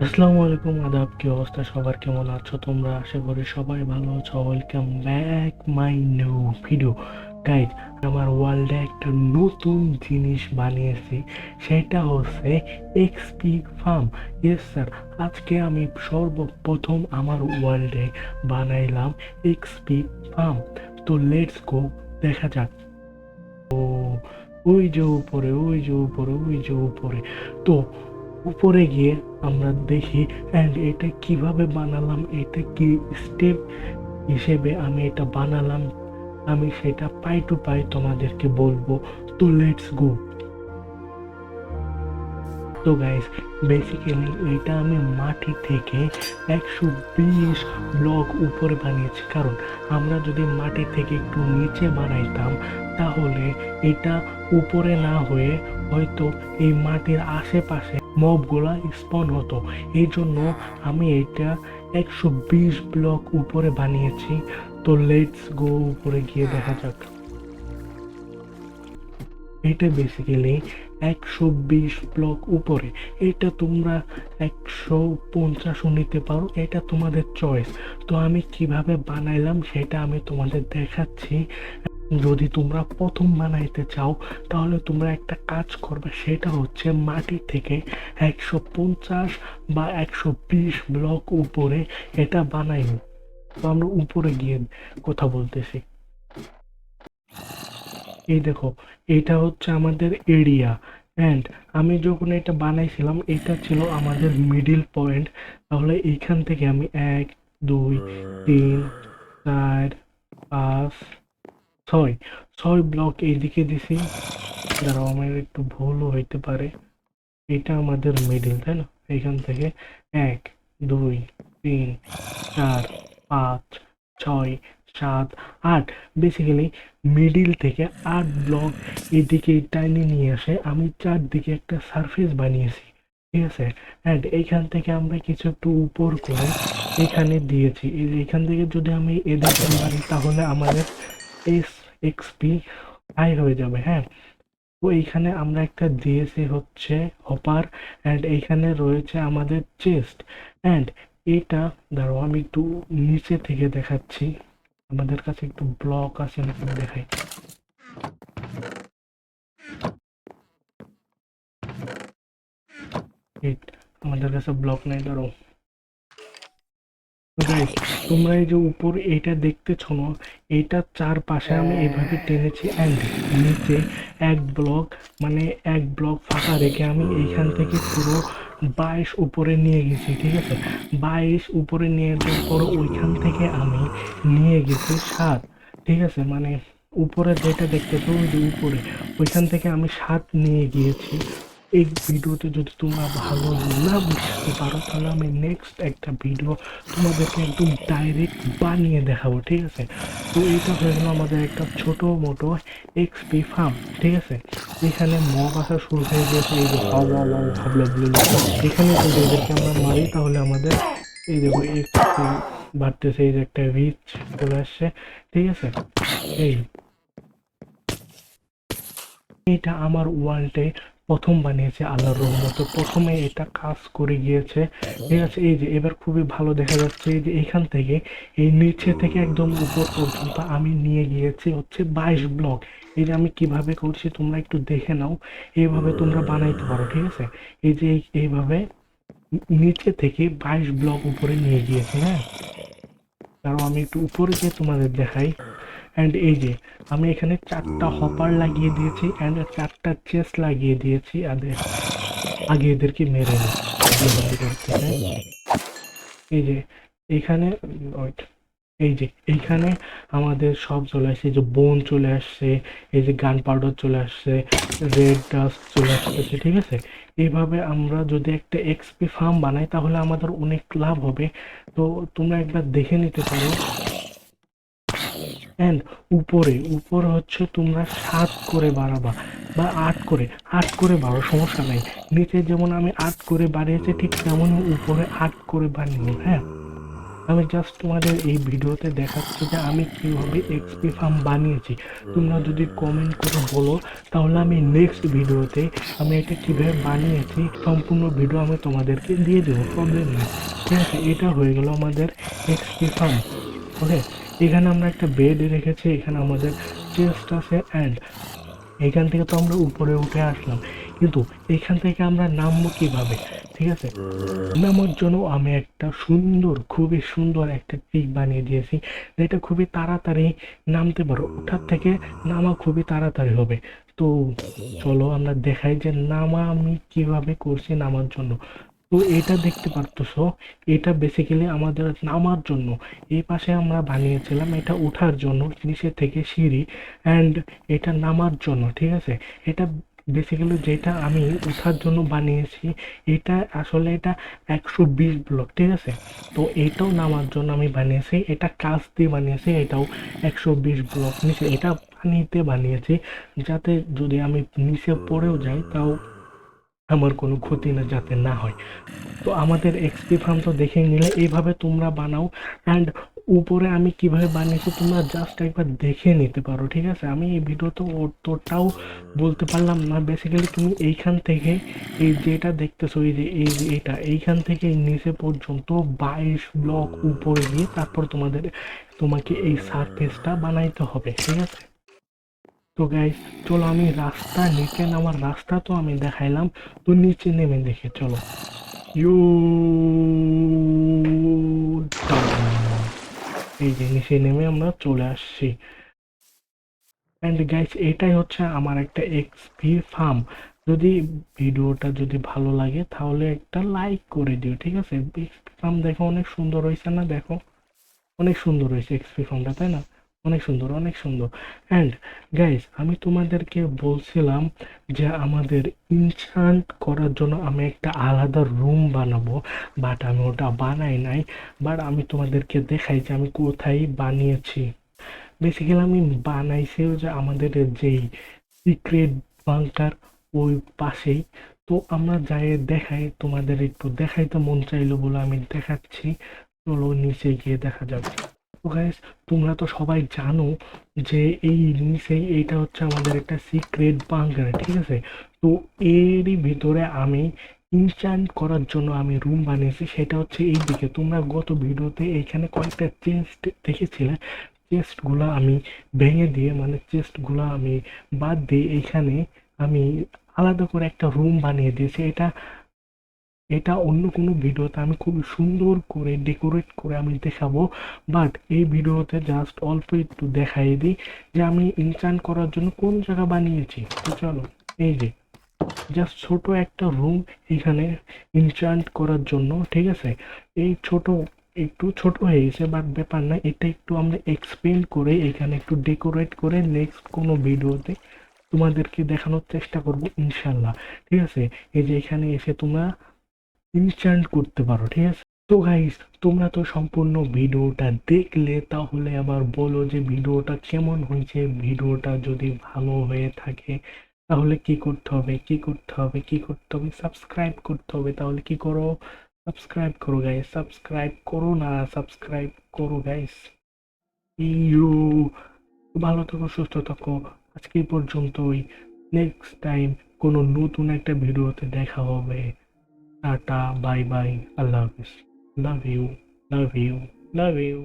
আসসালামু আলাইকুম, আদাব। কি অবস্থা সবার? কেমন আছো তোমরা? আশা করি সবাই ভালো আছো। Welcome back my new video. Guys, আমার ওয়ার্ল্ডে একটা নতুন জিনিস বানিয়েছি, সেটা হচ্ছে এক্সপি ফার্ম। ইয়েস স্যার, আজকে আমি সর্বপ্রথম আমার ওয়ার্ল্ডে বানাইলাম এক্সপি ফার্ম। তো লেটস গো, দেখা যাক। ওই যে উপরে, ওই যে উপরে, ওই যে উপরে। তো উপরে গিয়ে আমরা দেখি অ্যান্ড এটা কিভাবে বানালাম, এটা কি স্টেপ হিসেবে আমি এটা বানালাম, আমি সেটা পাই টু পাই তোমাদেরকে বলবো। তো লেটস গো। তো গাইস, বেসিক্যালি এটা আমি মাটি থেকে 120 ব্লক উপরে বানিয়েছি, কারণ আমরা যদি মাটি থেকে একটু নিচে বানাইতাম তাহলে এটা উপরে না হয়ে হয়তো এই মাটির আশেপাশে মবগুলা স্পন হতো। এই জন্য আমি এটা 120 ব্লক উপরে বানিয়েছি। তো লেটস গো, উপরে গিয়ে দেখা যাক। এটা বেসিক্যালি 120 ব্লক উপরে। এটা তোমরা 150ও নিতে পারো, এটা তোমাদের চয়েস। তো আমি কিভাবে বানাইলাম সেটা আমি তোমাদের দেখাচ্ছি। যদি তোমরা প্রথম বানাইতে চাও তাহলে তোমরা একটা কাজ করবে, সেটা হচ্ছে মাটি থেকে 150 বা 120 ব্লক উপরে এটা বানাইবে। তো আমরা উপরে গিয়ে কথা বলতেছি। এই দেখো, এটা হচ্ছে আমাদের এরিয়া। অ্যান্ড আমি যখন এটা বানাইছিলাম এটা ছিল আমাদের মিডিল পয়েন্ট। তাহলে এইখান থেকে আমি 1 2 3 4 5 6 ব্লক এইদিকে দিছি। দাঁড়াও, আমার একটু ভুলও হইতে পারে। এটা আমাদের মিডিল, তাই না? এখান থেকে 1 2 3 4 5 6 7 8, বেসিক্যালি মিডিল থেকে 8 ব্লক এদিকে টাইনি নিয়ে আসে আমি চারদিকে একটা সারফেস বানিয়েছি। ঠিক আছে, অ্যান্ড এইখান থেকে আমরা কিছু একটু উপর করে এখানে দিয়েছি। এখান থেকে যদি আমি এদিকে মারি তাহলে আমাদের এক্সপি হাই হয়ে যাবে। হ্যাঁ, তো এইখানে আমরা একটা দিয়েছি হচ্ছে হপার, অ্যান্ড এইখানে রয়েছে আমাদের চেস্ট। অ্যান্ড এটা, দাঁড়াও আমি একটু নিচে থেকে দেখাচ্ছি, আমাদের কাছে একটু ব্লক আছে নাকি দেখাই। আমাদের কাছে ব্লক নাই, দাঁড়াও। গাইস, তোমরা এই যে উপর এইটা দেখতেছো না, এইটার চারপাশে আমি এইভাবে টেনেছি অ্যান্ড নিচে 1 ব্লক, মানে 1 ব্লক ফাঁকা রেখে আমি এইখান থেকে পুরো 22 উপরে নিয়ে গেছি। ঠিক আছে, 22 উপরে নিয়ে যাওয়ার পর ওইখান থেকে আমি নিয়ে গেছি 7। ঠিক আছে, মানে উপরে যেটা দেখতেছো ওই যে উপরে, ওইখান থেকে আমি 7 নিয়ে গিয়েছি। এই ভিডিওতে যদি তোমরা ভালো না বুঝতে পারো তাহলে আমি নেক্সট একটা ভিডিও তোমাদেরকে একদম ডাইরেক্ট বানিয়ে দেখাবো। ঠিক আছে, তো এইটা হয়ে গেল আমাদের একটা ছোট মোটো এক্সপি ফার্ম। ঠিক আছে, এখানে মগ আসা শুরু হয়ে গেছে। এই যে ভাবলো, এখানে যদি এদেরকে আমরা মারি তাহলে আমাদের এই দেখো এক্সপি বাড়তেছে। এই যে একটা রিচ চলে আসছে। ঠিক আছে, এই এটা আমার ওয়ার্ল্ডে প্রথম বানিয়েছে আল্লাহর রহমতে। প্রথমে এটা কাজ করে গিয়েছে। ঠিক আছে, এই যে এবার খুবই ভালো দেখা যাচ্ছে। এই যে এখান থেকে এই নিচে থেকে একদম উপর পর্যন্ত আমি নিয়ে গিয়েছি হচ্ছে 22 ব্লক। এই যে আমি কিভাবে করছি তোমরা একটু দেখে নাও, এইভাবে তোমরা বানাইতে পারো। ঠিক আছে, এই যে এইভাবে নিচে থেকে 22 ব্লক উপরে নিয়ে গিয়েছি। হ্যাঁ, কারণ আমি একটু উপরে গিয়ে তোমাদের দেখাই। অ্যান্ড এই যে আমি এখানে 4টা হপার লাগিয়ে দিয়েছি অ্যান্ড 4টা চেস্ট লাগিয়ে দিয়েছি। আগে এদেরকে মেরে নিই ভাবলাম করতে। হ্যাঁ, এই যে এইখানে wait, এই যে এইখানে আমাদের সব চলে আসছে। এই যে বোন চলে আসছে, এই যে গান পাউডার চলে আসছে, রেড ডাস্ট চলে আসতেছে। ঠিক আছে, এইভাবে আমরা যদি একটা এক্সপি ফার্ম বানাই তাহলে আমাদের অনেক লাভ হবে। তো তোমরা একবার দেখে নিতে পারো। অ্যান্ড উপরে হচ্ছে তোমরা 7 করে বাড়াবা বা 8 করে বাড়ো, সমস্যা নাই। নিচে যেমন আমি 8 করে বাড়িয়েছি ঠিক তেমনই উপরে 8 করে বানিও। হ্যাঁ, আমি জাস্ট তোমাদের এই ভিডিওতে দেখাচ্ছি যে আমি কিভাবে এক্সপি ফার্ম বানিয়েছি। তোমরা যদি কমেন্ট করে বলো তাহলে আমি নেক্সট ভিডিওতে আমি এটা কিভাবে বানিয়েছি সম্পূর্ণ ভিডিও আমি তোমাদেরকে দিয়ে দেবো, প্রবলেম নেই। ঠিক আছে, এটা হয়ে গেল আমাদের এক্সপি ফার্ম। ওকে, এখানে আমরা একটা বেড রেখেছি, এখানে আমাদের চেস্ট আছে অ্যান্ড এখান থেকে তো আমরা উপরে উঠে আসলাম, কিন্তু এখান থেকে আমরা নামবো কিভাবে? ঠিক আছে, নামার জন্য আমি একটা সুন্দর, খুবই সুন্দর একটা ট্রিক বানিয়ে দিয়েছি, যেটা খুবই তাড়াতাড়ি নামতে পারো, ওঠার থেকে নামা খুবই তাড়াতাড়ি হবে। তো চলো আমরা দেখাই যে নামা আমি কিভাবে করছি নামার জন্য। তো এটা দেখতে পারতেছো, এটা বেসিক্যালি আমাদের নামার জন্য। এই পাশে আমরা বানিয়েছিলাম এটা ওঠার জন্য, নিচে থেকে সিঁড়ি, অ্যান্ড এটা নামার জন্য। ঠিক আছে, এটা বেসিক্যালি যেটা আমি ওঠার জন্য বানিয়েছি, এটা আসলে এটা 120 ব্লক। ঠিক আছে, তো এটাও নামার জন্য আমি বানিয়েছি, এটা কাঁচ দিয়ে বানিয়েছি, এটাও 120 ব্লক নিচে, এটা পানিতে বানিয়েছি যাতে যদি আমি নিচে পড়েও যাই তাও আমার কোনো ক্ষতি না যাতে না হয়। তো আমাদের এক্সপি ফার্ম তো দেখে নিলে, এইভাবে তোমরা বানাও। অ্যান্ড উপরে আমি কিভাবে বানিয়েছি তোমরা জাস্ট একবার দেখে নিতে পারো। ঠিক আছে, আমি এই ভিডিও তো অতটাও বলতে পারলাম না। বেসিক্যালি তুমি এইখান থেকে এই যেটা দেখতেছো, এই যে এইটা এইখান থেকে নিচে পর্যন্ত 22 ব্লক উপরে গিয়ে তারপর তোমাকে এই সারফেসটা বানাইতে হবে। ঠিক আছে, তো গাইস চলো আমি রাস্তা নিচে নামার রাস্তা তো আমি দেখাইলাম, তো নিচে নেমে দেখে চলো। ইউ এই যে নিচে নেমে আমরা চলে আসছি। অ্যান্ড গাইস এটাই হচ্ছে আমার একটা এক্সপি ফার্ম। যদি ভিডিওটা যদি ভালো লাগে তাহলে একটা লাইক করে দিও। ঠিক আছে, এক্সপি ফার্ম দেখো অনেক সুন্দর হয়েছে না? দেখো অনেক সুন্দর হয়েছে এক্সপি ফার্মটা, তাই না? অনেক সুন্দর, অনেক সুন্দর। অ্যান্ড গাইস আমি তোমাদেরকে বলছিলাম যে আমাদের ইনশান্ট করার জন্য আমি একটা আলাদা রুম বানাবো, বাট আমি ওটা বানাই নাই। বাট আমি তোমাদেরকে দেখাই যে আমি কোথায় বানিয়েছি। বেসিক্যালি আমি বানাইছি যে আমাদের যেই সিক্রেট বাংকার ওই পাশেই। তো আমরা যাই দেখাই, তোমাদের একটু দেখাইতে মন চাইলো বলে আমি দেখাচ্ছি। চলো নিচে গিয়ে দেখা যাবে। তো গাইস তোমরা তো সবাই জানো যে এই নিচে এইটা হচ্ছে আমাদের একটা সিক্রেট বাংকার। ঠিক আছে, তো এরই ভিতরে আমি ইনচান্ট করার জন্য আমি রুম বানিয়েছি, সেটা হচ্ছে এই দিকে। তোমরা গত ভিডিওতে এইখানে কয়েকটা চেস্ট দেখেছিলে, চেস্টগুলো আমি ভেঙে দিয়ে, মানে চেস্টগুলো আমি বাদ দিয়ে এইখানে আমি আলাদা করে একটা রুম বানিয়ে দিয়েছি। এটা এটা অন্য কোনো ভিডিওতে আমি খুব সুন্দর করে ডেকোরেট করে আমি দেখাবো, বাট এই ভিডিওতে জাস্ট অল্প একটু দেখাই দিই যে আমি ইনচান্ট করার জন্য কোন জায়গা বানিয়েছি। তো চলো, এই যে জাস্ট ছোট একটা রুম এখানে ইনচান্ট করার জন্য। ঠিক আছে, এই ছোট একটু ছোট হয়ে গেছে, বাট ব্যাপার না, এটা একটু আমরা এক্সপ্লেন করে এখানে একটু ডেকোরেট করে নেক্সট কোনো ভিডিওতে তোমাদেরকে দেখানোর চেষ্টা করব ইনশাল্লাহ। ঠিক আছে, এই যে এখানে এসে তোমরা ইনস্ট্যান্ট করতে পারো। ঠিক আছে, তো গাইস তোমরা তো সম্পূর্ণ ভিডিওটা দেখলে, তাহলে আবার বলো যে ভিডিওটা কেমন হয়েছে। ভিডিওটা যদি ভালো হয়ে থাকে তাহলে কি করতে হবে, কি করতে হবে, কি করতে হবে? সাবস্ক্রাইব করতে হবে। তাহলে কি করো? সাবস্ক্রাইব করো গাইস, সাবস্ক্রাইব করো না, সাবস্ক্রাইব করো গাইস। ইউ ভালো থাকো, সুস্থ থাকো। আজকে এই পর্যন্তই। নেক্সট টাইম কোনো নতুন একটা ভিডিওতে দেখা হবে। টাটা, বাই বাই, আল্লাহ হাফিজ। Love you, love you, love you.